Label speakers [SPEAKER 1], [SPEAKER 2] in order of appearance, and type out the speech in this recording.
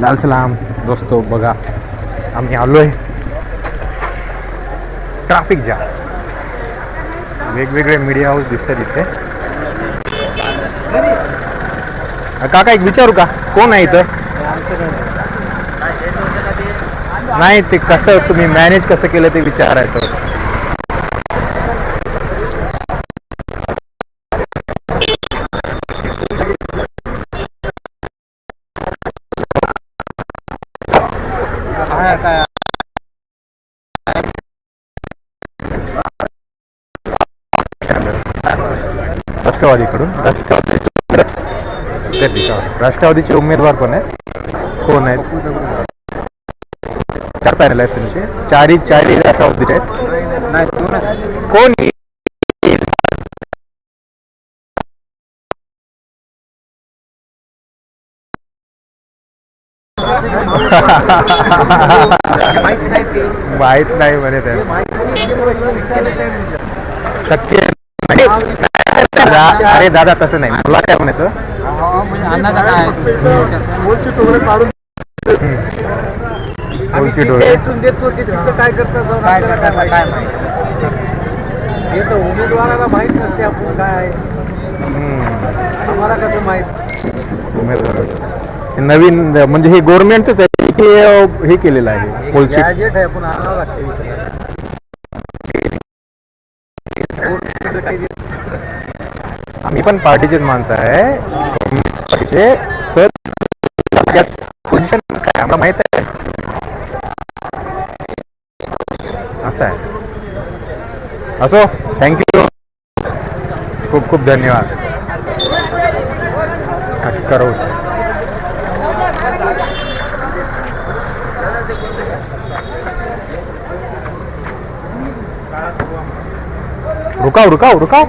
[SPEAKER 1] लाल सलाम दोस्तों, बघा आम्ही आलोय ट्रॅफिक जाम. वेगवेगळे मीडिया हाऊस दिसतात इथे. काका एक विचारू का, कोण आहे इथं? नाही, ते कसं तुम्ही मॅनेज कसं केलं ते विचारायचं होतं. राष्ट्रवादीकडून राष्ट्रवादीचे उमेदवार पण आहेत. कोण आहेत? 4 पॅनल आहेत तुमचे? चारही राष्ट्रवादीचे आहेत? कोण? माहित नाही म्हणे त्या. शक्य नाही. अरे दादा तसं नाही, मला काय म्हणायचं,
[SPEAKER 2] काय करतात काय माहिती, उमेदवाराला माहित नसते आपण काय, आम्हाला कसं माहित.
[SPEAKER 1] उमेदवार नवीन म्हणजे हे गव्हर्नमेंटच आहे की हे केलेलं आहे? पोलची
[SPEAKER 2] गॅजेट आहे पण आणावं लागते.
[SPEAKER 1] आम्ही पण पार्टीचेच माणसं आहे पाहिजे सर. पोझिशन काय आम्हाला माहित आहे. असं आहे. असो, थँक्यू, खूप खूप धन्यवाद. करो रुकाओ रुकाओ रुकाओ.